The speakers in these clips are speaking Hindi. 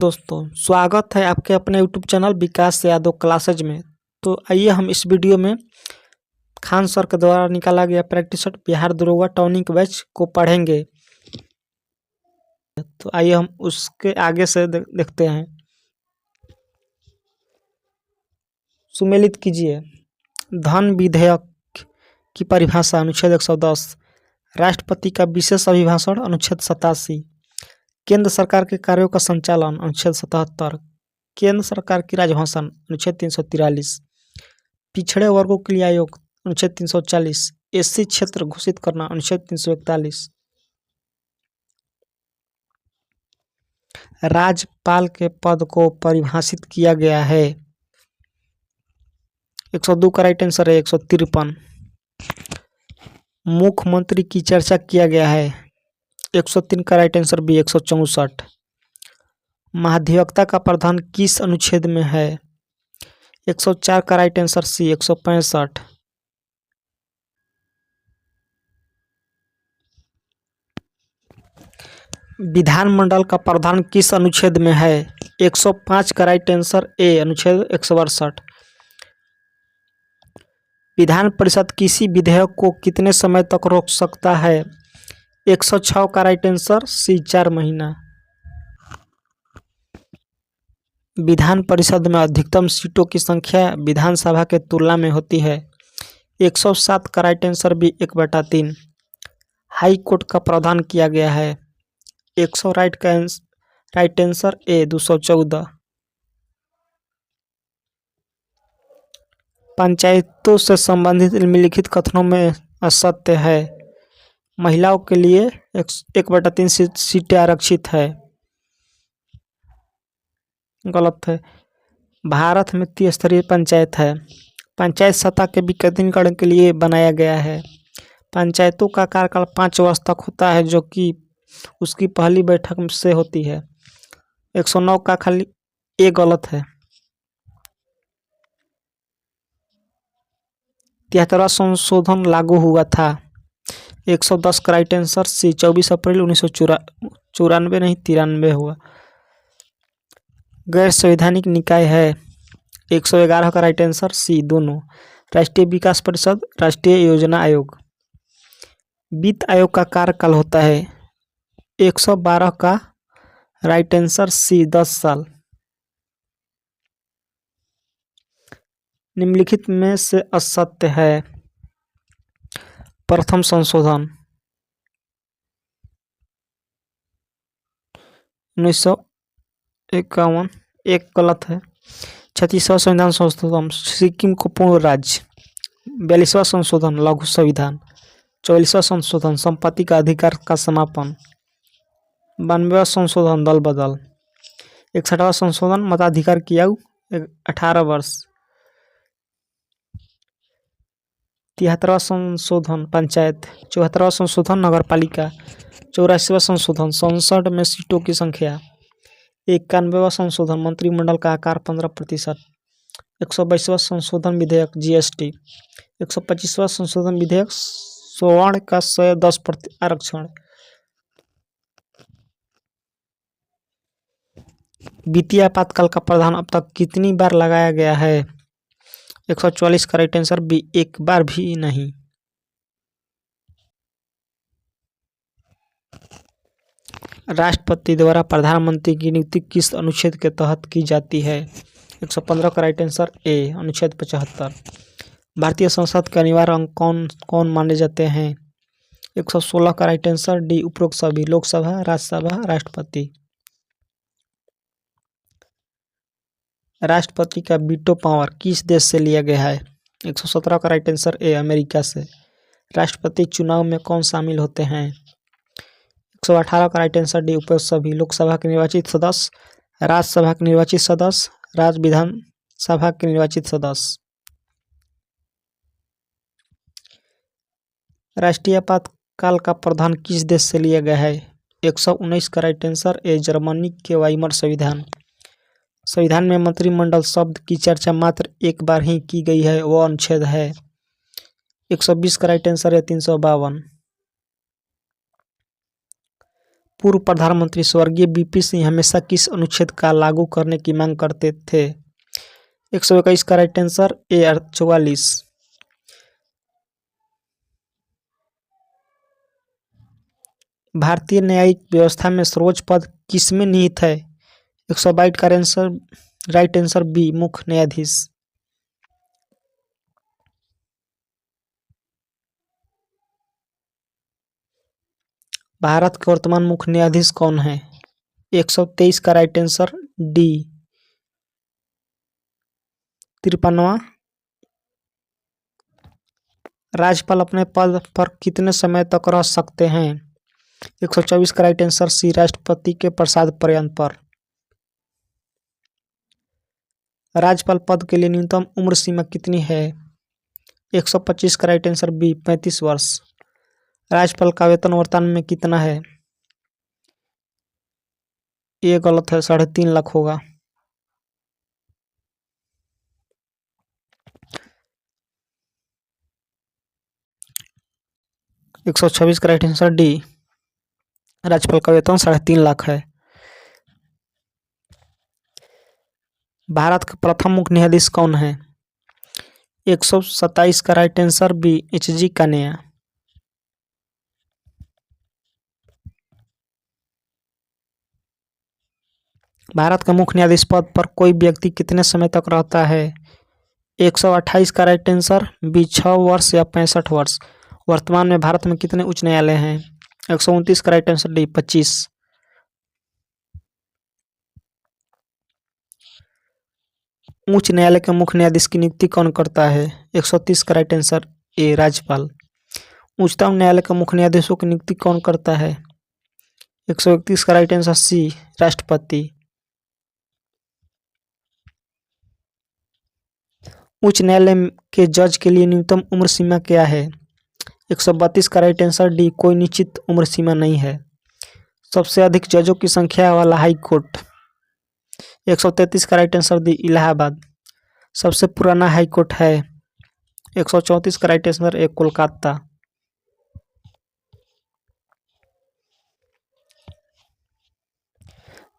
दोस्तों स्वागत है आपके अपने यूट्यूब चैनल विकास यादव क्लासेज में। तो आइए हम इस वीडियो में खान सर के द्वारा निकाला गया प्रैक्टिस सेट बिहार दरोगा टॉनिक बैच को पढ़ेंगे। तो आइए हम उसके आगे से देखते हैं। सुमेलित कीजिए। धन विधेयक की परिभाषा अनुच्छेद 110, राष्ट्रपति का विशेष अभिभाषण अनुच्छेद 87, केंद्र सरकार के कार्यों का संचालन अनुच्छेद 77, केंद्र सरकार की राजभाषा अनुच्छेद 343, पिछड़े वर्गों के लिए आयोग अनुच्छेद 340, एससी क्षेत्र घोषित करना अनुच्छेद 341, राज्यपाल के पद को परिभाषित किया गया है। 102 का राइट आंसर है 153। मुख्यमंत्री की चर्चा किया गया है। 103 का राइट आंसर बी 164। महाधिवक्ता का प्रावधान किस अनुच्छेद में है? 104 का राइट आंसर सी 165। विधानमंडल का प्रावधान किस अनुच्छेद में है? 105 का राइट आंसर ए अनुच्छेद 162। विधान परिषद किसी विधेयक को कितने समय तक रोक सकता है? 106 का राइट आंसर सी 4 महीना। विधान परिषद में अधिकतम सीटों की संख्या विधानसभा के तुलना में होती है। 107 का राइट आंसर भी 1/3। हाई कोर्ट का प्रावधान किया गया है। 100 राइट आंसर ए 214। पंचायतों से संबंधित निम्नलिखित कथनों में असत्य है। महिलाओं के लिए 1/3 सीटें आरक्षित है। गलत है। भारत में त्रिस्तरीय पंचायत है। पंचायत सत्ता के विकेंद्रीकरण के लिए बनाया गया है। पंचायतों का कार्यकाल 5 वर्ष तक होता है, जो कि उसकी पहली बैठक से होती है। 109 का खाली ए गलत है। 73वां संशोधन लागू हुआ था। 110 का राइट आंसर सी 24 अप्रैल 1994 नहीं 93 हुआ। गैर संवैधानिक निकाय है। 111 का राइट आंसर सी दोनों। राष्ट्रीय विकास परिषद, राष्ट्रीय योजना आयोग। वित्त आयोग का कार्यकाल होता है। 112 का राइट आंसर सी 10 साल। निम्नलिखित में से असत्य है। प्रथम संशोधन 1951 एक गलत है। 36वां संविधान संशोधन सिक्किम को पूर्ण राज्य। 42वां संशोधन लघु संविधान। 44वां संशोधन संपत्ति का अधिकार का समापन। 92वां संशोधन दल बदल। 61वां संशोधन मताधिकार की आयु 18 वर्ष। 73वां संशोधन पंचायत। 74वां संशोधन नगरपालिका। 84वां संशोधन संसद में सीटों की संख्या। 91वां संशोधन मंत्रिमंडल का आकार 15%। 122वां संशोधन विधेयक जीएसटी। 125वां संशोधन विधेयक स्वर्ण का 10% आरक्षण। वित्तीय आपातकाल का प्रावधान अब तक कितनी बार लगाया गया है? 144 का राइट आंसर भी एक बार भी नहीं। राष्ट्रपति द्वारा प्रधानमंत्री की नियुक्ति किस अनुच्छेद के तहत की जाती है? 115 का राइट आंसर ए अनुच्छेद 75। भारतीय संसद के अनिवार्य अंग कौन कौन माने जाते हैं? 116 का राइट आंसर डी उपरोक्त सभी। लोकसभा, राज्यसभा, राष्ट्रपति। राष्ट्रपति का वीटो पावर किस देश से लिया गया है? 117 का राइट आंसर ए अमेरिका से। राष्ट्रपति चुनाव में कौन शामिल होते हैं? 118 का राइट आंसर डी उपरोक्त सभी। लोकसभा के निर्वाचित सदस्य, राज्यसभा के निर्वाचित सदस्य, राज्य विधानसभा के निर्वाचित सदस्य। राष्ट्रीय आपातकाल का प्रावधान किस देश से लिया गया है? 119 का राइट आंसर ए जर्मनी के वाइमर संविधान। संविधान में मंत्रिमंडल शब्द की चर्चा मात्र एक बार ही की गई है, वह अनुच्छेद है। 120 का राइट आंसर है 352। पूर्व प्रधानमंत्री स्वर्गीय बीपी सिंह हमेशा किस अनुच्छेद का लागू करने की मांग करते थे? 121 का राइट आंसर ए 44। भारतीय न्यायिक व्यवस्था में सर्वोच्च पद किसमें निहित है? 122 का आंसर राइट आंसर बी मुख्य न्यायाधीश। भारत के वर्तमान मुख्य न्यायाधीश कौन है? 123 का राइट आंसर डी 53वां। राज्यपाल अपने पद पर कितने समय तक रह सकते हैं? 124 का राइट आंसर सी राष्ट्रपति के प्रसाद पर्यंत पर। राज्यपाल पद के लिए न्यूनतम उम्र सीमा कितनी है? 125 का राइट आंसर बी 35 वर्ष। राज्यपाल का वेतन वर्तमान में कितना है? ये गलत है, 3.5 लाख होगा। 126 का राइट आंसर डी राज्यपाल का वेतन 3.5 लाख है। भारत के प्रथम मुख्य न्यायाधीश कौन है? 127 का right answer B H G. Kania. Bharat के मुख्य न्यायाधीश पद पर कोई व्यक्ति कितने समय तक रहता है? 128 का राइट आंसर बी 6 वर्ष या 65 वर्ष। वर्तमान में भारत में कितने उच्च न्यायालय हैं? 129 का राइट आंसर डी 25। उच्च न्यायालय के मुख्य न्यायाधीश की नियुक्ति कौन करता है? 130 का राइट आंसर ए राज्यपाल। उच्चतम न्यायालय के मुख्य न्यायाधीशों की नियुक्ति कौन करता है? 131 का राइट आंसर सी राष्ट्रपति। उच्च न्यायालय के जज के लिए न्यूनतम उम्र सीमा क्या है? 132 का राइट आंसर डी कोई निश्चित उम्र सीमा नहीं है। सबसे अधिक जजों की संख्या वाला हाई कोर्ट? 133 का राइट आंसर डी इलाहाबाद। सबसे पुराना हाई कोर्ट है? 134 का राइट आंसर ए कोलकाता।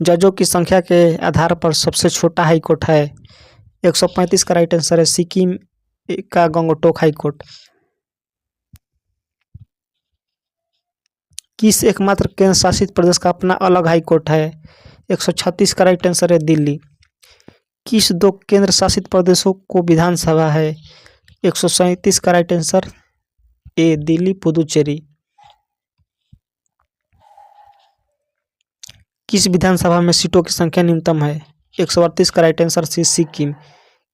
जजों की संख्या के आधार पर सबसे छोटा हाई कोर्ट है? 135 का राइट आंसर है सिक्किम का गंगटोक हाई कोर्ट। किस एकमात्र केंद्र शासित प्रदेश का अपना अलग हाई कोर्ट है? 136 का राइट आंसर है दिल्ली। किस 2 केंद्र शासित प्रदेशों को विधानसभा है? 137 का right answer A Delhi Puducherry. किस विधानसभा में सीटों की संख्या न्यूनतम है? 138 का राइट आंसर सी सिक्किम।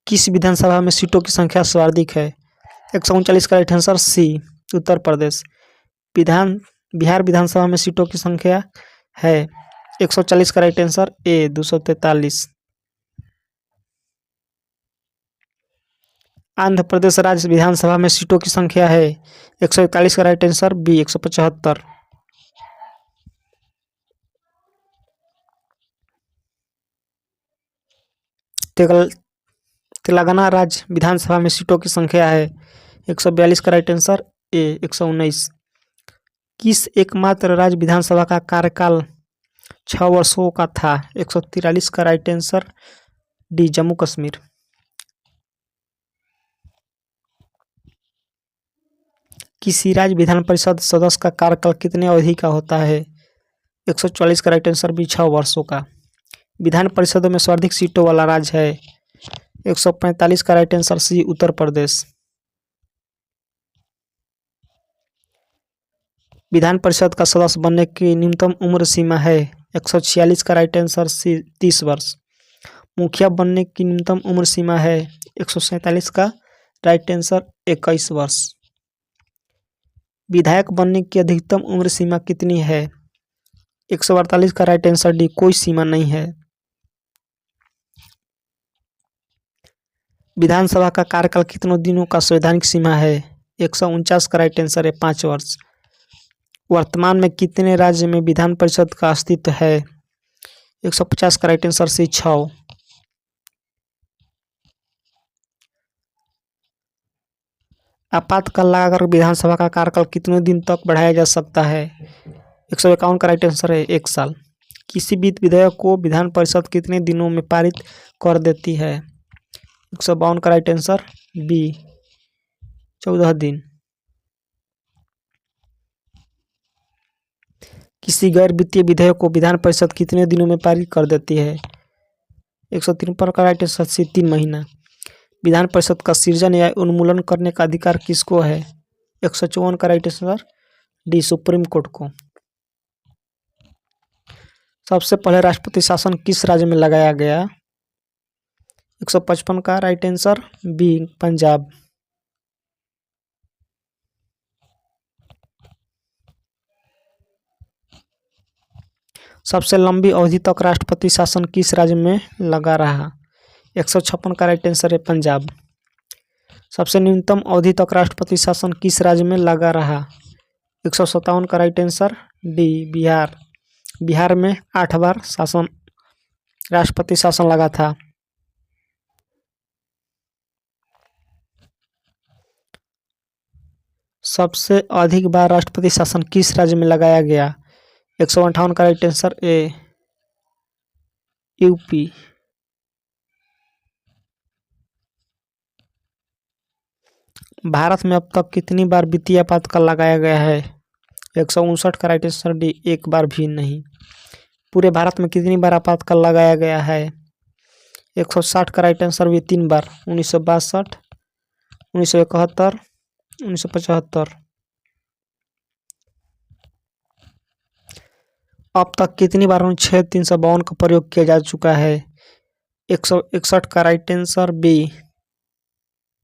किस विधानसभा में सीटों की संख्या सर्वाधिक है? 139 का right answer C Uttar Pradesh. Bihar विधानसभा में सीटों की संख्या है? 140 का right answer A 243। Andhra Pradesh राज्य विधानसभा में सीटों की संख्या है? 141 का राइट आंसर बी 175। तेलंगाना राज्य विधानसभा में सीटों की संख्या है? 142 का राइट आंसर ए 119। किस एकमात्र राज्य विधानसभा का कार्यकाल 6 वर्षों का था? 143 का right answer D Jammu Kashmir. किसी राज्य विधान परिषद सदस्य का कार्यकाल कितने अवधि का होता है? 144 का राइट आंसर बी 6 वर्षों का। विधान परिषदों में सर्वाधिक सीटों वाला राज्य है? 145 का right answer C Uttar Pradesh. Vidhan Parishad का सदस्य बनने की न्यूनतम उम्र सीमा है? 146 का राइट आंसर सी 30 वर्ष। मुखिया बनने की न्यूनतम उम्र सीमा है? 147 का राइट आंसर 21 वर्ष। विधायक बनने की अधिकतम उम्र सीमा कितनी है? 148 का राइट आंसर डी कोई सीमा नहीं है। विधानसभा का कार्यकाल कितनों दिनों का संवैधानिक सीमा है? 149 का राइट आंसर है 5 वर्ष। वर्तमान में कितने राज्य में विधान परिषद का अस्तित्व है? 150 का राइट आंसर सी 6। आपातकाल लगाकर विधानसभा का कार्यकाल कितने दिन तक बढ़ाया जा सकता है? 151 का राइट आंसर है 1 साल। किसी वित्त विधेयक को विधान परिषद कितने दिनों में पारित कर देती है? 152 का राइट आंसर बी 14 दिन। किसी गैर वित्तीय विधेयक को विधान परिषद कितने दिनों में पारित कर देती है? 153 का राइट आंसर सी 3 महीना। विधान परिषद का सृजन या उन्मूलन करने का अधिकार किसको है? 154 का right answer D supreme court को। सबसे पहले राष्ट्रपति शासन किस राज्य में लगाया गया? 155 का राइट आंसर बी पंजाब। सबसे लंबी अवधि तक राष्ट्रपति शासन किस राज्य में लगा रहा? 156 का राइट आंसर है पंजाब। सबसे न्यूनतम अवधि तक राष्ट्रपति शासन किस राज्य में लगा रहा? 157 का right answer D Bihar. Bihar में 8 बार राष्ट्रपति शासन लगा था। सबसे अधिक बार राष्ट्रपति शासन किस राज्य में लगाया गया? 158 का right answer A UP. Bharat में अब तक कितनी बार वित्तीय आपातकाल लगाया गया है? 159 का राइट आंसर डी एक बार भी नहीं। पूरे भारत में कितनी बार आपातकाल लगाया गया है? 160 का राइट आंसर भी 3 बार, 1962, 1971, 1975। अब तक कितनी बार अनुच्छेद 352 का प्रयोग किया जा चुका है? 161 का राइट आंसर बी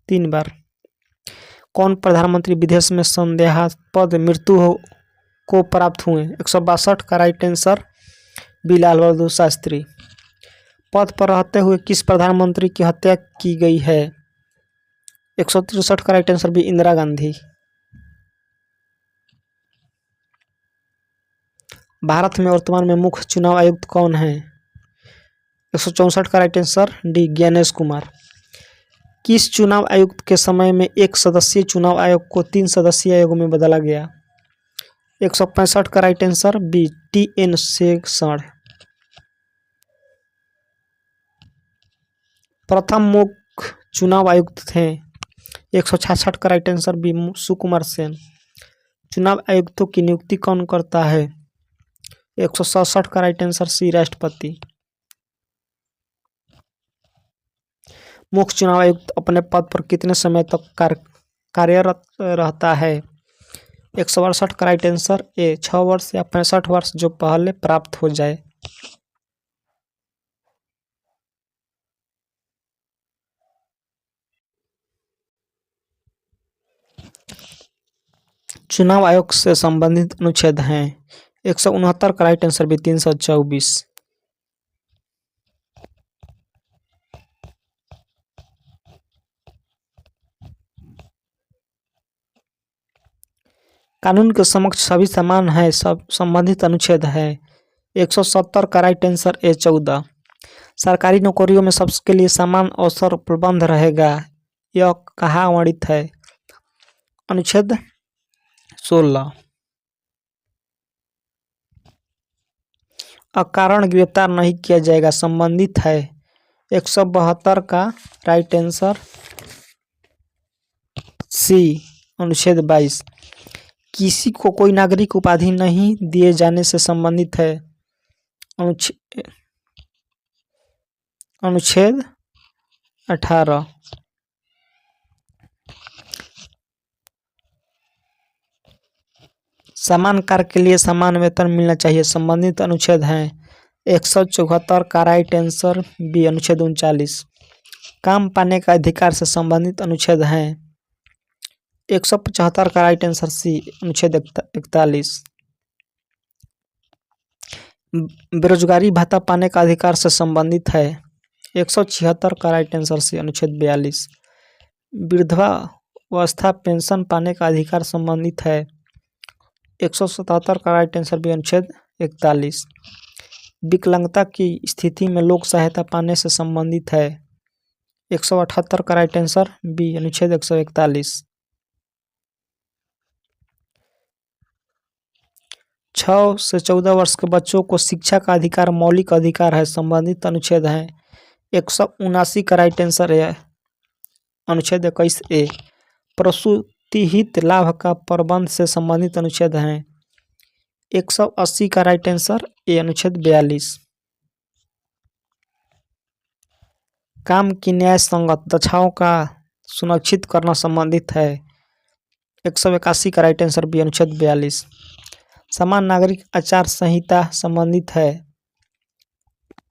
3 बार। कौन प्रधानमंत्री विदेश में संदेहास्पद मृत्यु को प्राप्त हुए? 162 का right answer B Lal Bahadur Shastri. पद पर रहते हुए किस प्रधानमंत्री की हत्या की गई है? 163 का right answer B Indira Gandhi. Bharat में वर्तमान में मुख्य चुनाव आयुक्त कौन है? 164 का right answer D Gyanesh Kumar. किस चुनाव आयुक्त के समय में 1 सदस्यीय चुनाव आयोग को 3 सदस्यीय आयोग में बदला गया? 165 का राइट आंसर बी TN शेषण। प्रथम मुख्य चुनाव आयुक्त थे? 166 का right answer B Sukumar Sen. चुनाव आयुक्तों की नियुक्ति कौन करता है? 167 का राइट आंसर सी राष्ट्रपति। मुख्य चुनाव आयुक्त अपने पद पर कितने समय तक कार्यरत रहता है? 162 का राइट आंसर ए 6 वर्ष या 65 वर्ष, जो पहले प्राप्त हो जाए। चुनाव आयोग से संबंधित अनुच्छेद हैं। 169 का राइट आंसर भी 324। कानून के समक्ष सभी समान है, सब संबंधित अनुच्छेद है। 170 का राइट आंसर ए 14। सरकारी नौकरियों में सबके लिए समान अवसर उपलब्ध रहेगा, यह कहाँ वर्णित है? अनुच्छेद 16। अकारण गिरफ्तार नहीं किया जाएगा, संबंधित है। 172 का राइट आंसर सी अनुच्छेद 22। किसी को कोई नागरिक उपाधि नहीं दिए जाने से संबंधित है। अनुच्छेद 18। समान कार्य के लिए समान वेतन मिलना चाहिए, संबंधित अनुच्छेद हैं। 174 का राइट आंसर बी अनुच्छेद 39। काम पाने का अधिकार से संबंधित अनुच्छेद हैं। 175 का राइट आंसर सी अनुच्छेद 41। बेरोजगारी भत्ता पाने का अधिकार से संबंधित है। 176 का राइट आंसर सी अनुच्छेद 42। वृद्धावस्था पेंशन पाने का अधिकार संबंधित है। 177 का राइट आंसर भी अनुच्छेद 41। विकलांगता की स्थिति में लोक सहायता पाने से संबंधित है। 178 का राइट आंसर बी अनुच्छेद 141। 6 से 14 वर्ष के बच्चों को शिक्षा का अधिकार मौलिक अधिकार है, संबंधित अनुच्छेद हैं। 179 का राइट आंसर है अनुच्छेद 21A। प्रसूति हित लाभ का प्रबंध से संबंधित अनुच्छेद हैं। 180 का राइट आंसर ए अनुच्छेद 42। काम की न्याय संगत दक्षाओं का सुनिश्चित करना संबंधित है। 181 का राइट आंसर बी अनुच्छेद 42। समान नागरिक आचार संहिता संबंधित है।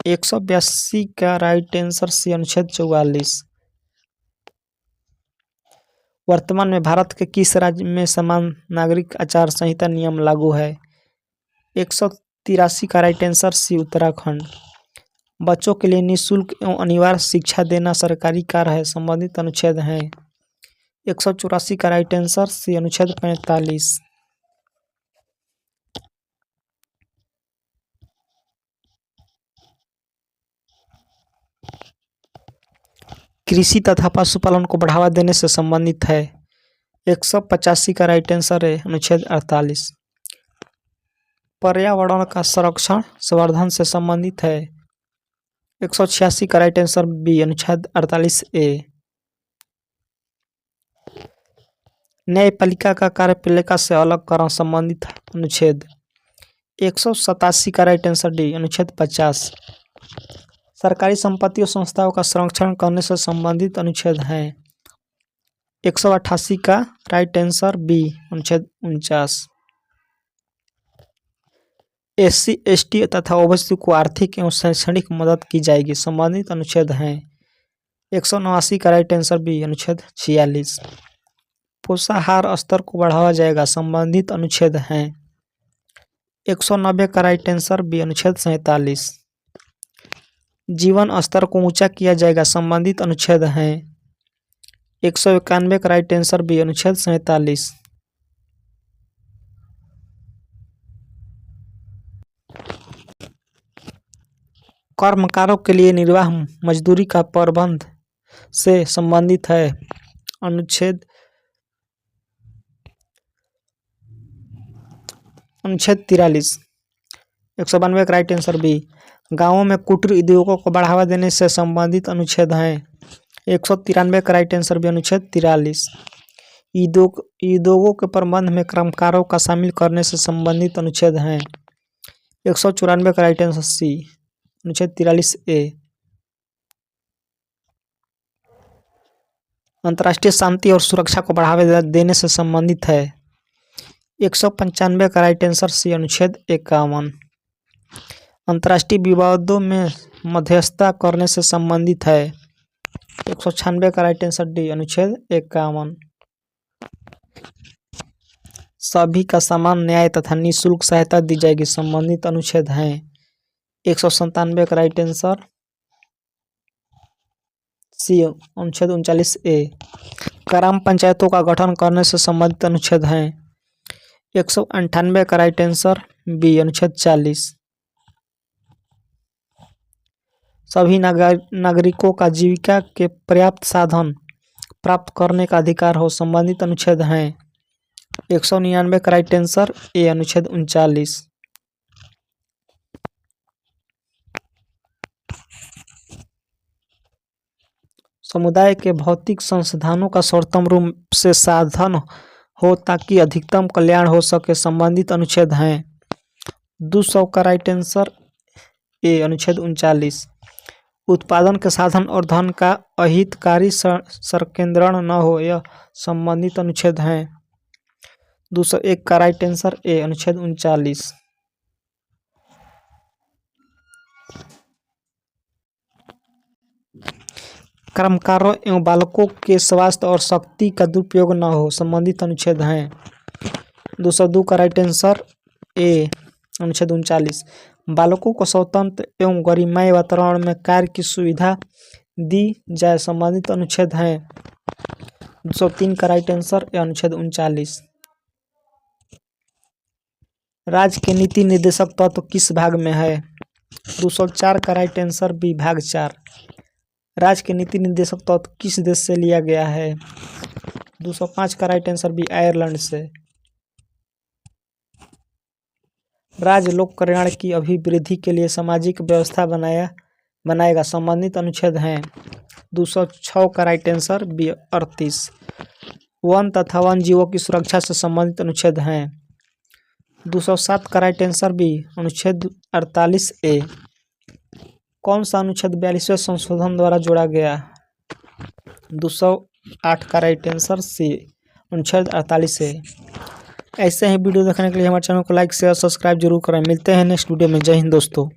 182 का राइट आंसर सी अनुच्छेद 44। वर्तमान में भारत के किस राज्य में समान नागरिक आचार संहिता नियम लागू है। 183 का राइट आंसर सी उत्तराखंड। बच्चों के लिए निःशुल्क एवं अनिवार्य शिक्षा देना सरकारी कार्य है, संबंधित अनुच्छेद हैं। 184 का राइट आंसर सी अनुच्छेद 45। कृषि तथा पशुपालन को बढ़ावा देने से संबंधित है। 185 का राइट आंसर है अनुच्छेद 48। पर्यावरण का संरक्षण संवर्धन से संबंधित है। 186 का राइट आंसर बी अनुच्छेद 48A। न्यायपालिका का कार्यपालिका से अलग करना संबंधित अनुच्छेद। 187 का राइट आंसर डी अनुच्छेद 50। सरकारी संपत्ति और संस्थाओं का संरक्षण करने से संबंधित अनुच्छेद हैं। 188 का राइट आंसर बी अनुच्छेद 49। SC ST तथा ओबीसी को आर्थिक एवं शैक्षणिक मदद की जाएगी, संबंधित अनुच्छेद हैं। 189 का राइट आंसर बी अनुच्छेद 46। पोषाहार स्तर को बढ़ावा जाएगा, संबंधित अनुच्छेद हैं। 190 का राइट आंसर बी अनुच्छेद 47। जीवन स्तर को ऊंचा किया जाएगा, संबंधित अनुच्छेद हैं। 191 का राइट आंसर बी अनुच्छेद 47। कर्मकारों के लिए निर्वाह मजदूरी का प्रबंध से संबंधित है। अनुच्छेद 43। 192 का राइट आंसर बी। गांवों में कुटीर उद्योगों को बढ़ावा देने से संबंधित अनुच्छेद हैं। 193 का राइट आंसर बी अनुच्छेद 43। उद्योगों के प्रबंध में कर्मकारों का शामिल करने से संबंधित अनुच्छेद हैं। 194 का राइट आंसर सी अनुच्छेद 43A। अंतर्राष्ट्रीय शांति और सुरक्षा को बढ़ावा देने से संबंधित है। 195 का राइट आंसर सी अनुच्छेद 51। अंतर्राष्ट्रीय विवादों में मध्यस्थता करने से संबंधित है। 196 का राइट आंसर डी अनुच्छेद 51। सभी का समान न्याय तथा निःशुल्क सहायता दी जाएगी, संबंधित अनुच्छेद हैं। 197 का राइट आंसर सी अनुच्छेद 39A। ग्राम पंचायतों का गठन करने से संबंधित अनुच्छेद हैं। 198 का राइट आंसर बी अनुच्छेद 40। सभी नागरिकों का जीविका के पर्याप्त साधन प्राप्त करने का अधिकार हो, संबंधित अनुच्छेद हैं। 199 का राइट आंसर ए अनुच्छेद 39। समुदाय के भौतिक संसाधनों का सर्वोत्तम रूप से साधन हो ताकि अधिकतम कल्याण हो सके, संबंधित अनुच्छेद हैं। 200 का राइट आंसर ए अनुच्छेद 39। उत्पादन के साधन और धन का अहितकारी संकेंद्रण न हो, यह संबंधित अनुच्छेद हैं। 201 का राइट आंसर ए अनुच्छेद 39। कर्मकारों एवं बालकों के स्वास्थ्य और शक्ति का दुरुपयोग न हो, संबंधित अनुच्छेद हैं। 202 का राइट आंसर ए अनुच्छेद 39। बालकों को स्वतंत्र एवं गरिमामय वातावरण में कार्य की सुविधा दी जाए, संबंधित अनुच्छेद हैं। 203 का राइट आंसर ए अनुच्छेद 39। राज्य के नीति निर्देशक तत्व किस भाग में है। 204 का राइट आंसर बी भाग 4। राज्य के नीति निर्देशक तत्व किस देश से लिया गया है। 205 का राइट आंसर बी आयरलैंड से। राज्य लोक कल्याण की अभिवृद्धि के लिए सामाजिक व्यवस्था बनाएगा। संबंधित अनुच्छेद हैं 206 का राइट आंसर बी 38। वन तथा वन जीवों की सुरक्षा से संबंधित अनुच्छेद हैं 207 का राइट आंसर बी अनुच्छेद 48A। कौन सा अनुच्छेद 42वें संशोधन द्वारा जोड़ा गया? 208 का राइट आंसर सी अनुच्छेद 48A। ऐसे ही वीडियो देखने के लिए हमारे चैनल को लाइक शेयर सब्सक्राइब जरूर करें। मिलते हैं नेक्स्ट वीडियो में। जय हिंद दोस्तों।